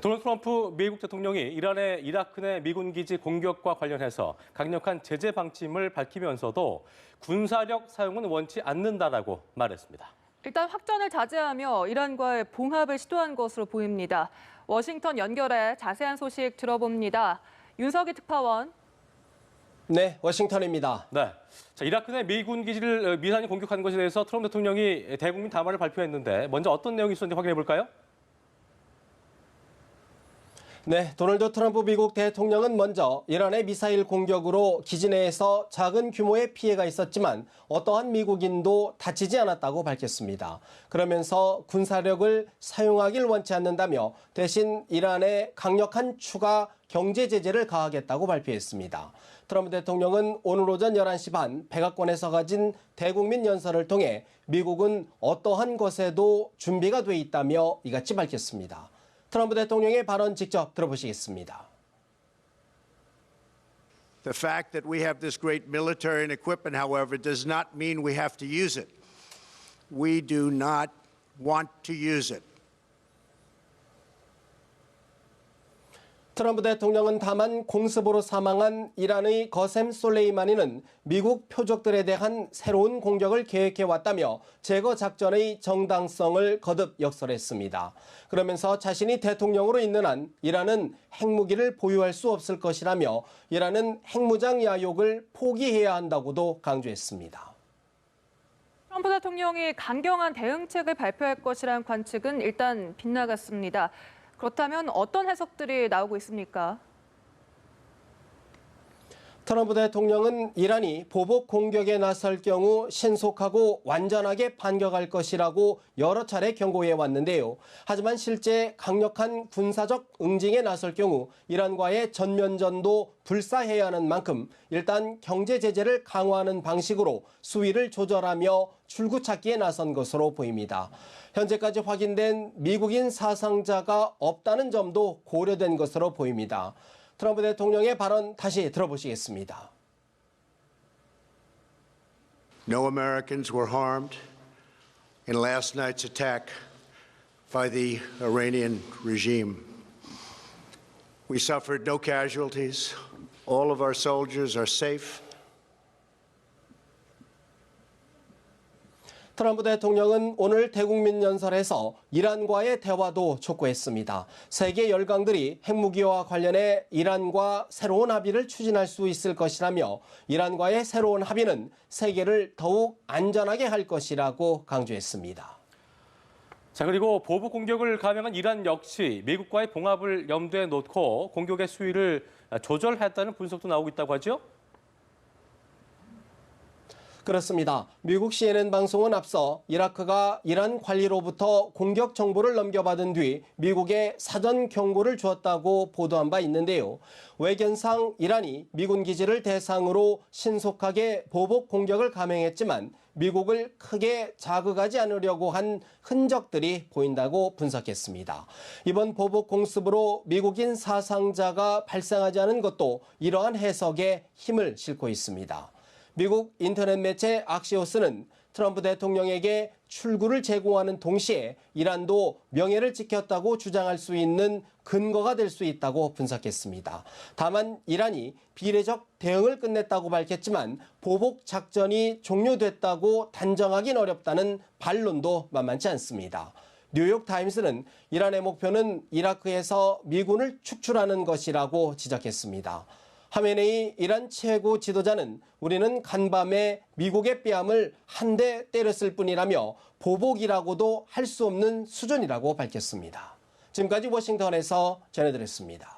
도널드 트럼프 미국 대통령이 이란의 이라크 내 미군 기지 공격과 관련해서 강력한 제재 방침을 밝히면서도 군사력 사용은 원치 않는다라고 말했습니다. 일단 확전을 자제하며 이란과의 봉합을 시도한 것으로 보입니다. 워싱턴 연결해 자세한 소식 들어봅니다. 윤석희 특파원. 네, 워싱턴입니다. 네, 자, 이라크 내 미군 기지를 미사일이 공격한 것에 대해서 트럼프 대통령이 대국민 담화를 발표했는데 먼저 어떤 내용이 있었는지 확인해 볼까요? 네, 도널드 트럼프 미국 대통령은 먼저 이란의 미사일 공격으로 기지 내에서 작은 규모의 피해가 있었지만 어떠한 미국인도 다치지 않았다고 밝혔습니다. 그러면서 군사력을 사용하길 원치 않는다며 대신 이란에 강력한 추가 경제 제재를 가하겠다고 발표했습니다. 트럼프 대통령은 오늘 오전 11시 반 백악관에서 가진 대국민 연설을 통해 미국은 어떠한 것에도 준비가 돼 있다며 이같이 밝혔습니다. 트럼프 대통령의 발언 직접 들어보시겠습니다. The fact that we have this great military and equipment, however, does not mean we have to use it. We do not want to use it. 트럼프 대통령은 다만 공습으로 사망한 이란의 거셈 솔레이마니는 미국 표적들에 대한 새로운 공격을 계획해왔다며 제거 작전의 정당성을 거듭 역설했습니다. 그러면서 자신이 대통령으로 있는 한 이란은 핵무기를 보유할 수 없을 것이라며 이란은 핵무장 야욕을 포기해야 한다고도 강조했습니다. 트럼프 대통령이 강경한 대응책을 발표할 것이라는 관측은 일단 빗나갔습니다. 그렇다면 어떤 해석들이 나오고 있습니까? 트럼프 대통령은 이란이 보복 공격에 나설 경우 신속하고 완전하게 반격할 것이라고 여러 차례 경고해 왔는데요. 하지만 실제 강력한 군사적 응징에 나설 경우 이란과의 전면전도 불사해야 하는 만큼 일단 경제 제재를 강화하는 방식으로 수위를 조절하며 출구찾기에 나선 것으로 보입니다. 현재까지 확인된 미국인 사상자가 없다는 점도 고려된 것으로 보입니다. 트럼프 대통령의 발언 다시 들어보시겠습니다. No Americans were harmed in last night's attack by the Iranian regime. We suffered no casualties. All of our soldiers are safe. 트럼프 대통령은 오늘 대국민 연설에서 이란과의 대화도 촉구했습니다. 세계 열강들이 핵무기와 관련해 이란과 새로운 합의를 추진할 수 있을 것이라며 이란과의 새로운 합의는 세계를 더욱 안전하게 할 것이라고 강조했습니다. 자, 그리고 보복 공격을 감행한 이란 역시 미국과의 봉합을 염두에 놓고 공격의 수위를 조절했다는 분석도 나오고 있다고 하죠? 그렇습니다. 미국 CNN 방송은 앞서 이라크가 이란 관리로부터 공격 정보를 넘겨받은 뒤 미국에 사전 경고를 주었다고 보도한 바 있는데요. 외견상 이란이 미군 기지를 대상으로 신속하게 보복 공격을 감행했지만 미국을 크게 자극하지 않으려고 한 흔적들이 보인다고 분석했습니다. 이번 보복 공습으로 미국인 사상자가 발생하지 않은 것도 이러한 해석에 힘을 싣고 있습니다. 미국 인터넷 매체 악시오스는 트럼프 대통령에게 출구를 제공하는 동시에 이란도 명예를 지켰다고 주장할 수 있는 근거가 될 수 있다고 분석했습니다. 다만 이란이 비례적 대응을 끝냈다고 밝혔지만 보복 작전이 종료됐다고 단정하긴 어렵다는 반론도 만만치 않습니다. 뉴욕타임스는 이란의 목표는 이라크에서 미군을 축출하는 것이라고 지적했습니다. 하메네이 이란 최고 지도자는 우리는 간밤에 미국의 뺨을 한 대 때렸을 뿐이라며 보복이라고도 할 수 없는 수준이라고 밝혔습니다. 지금까지 워싱턴에서 전해드렸습니다.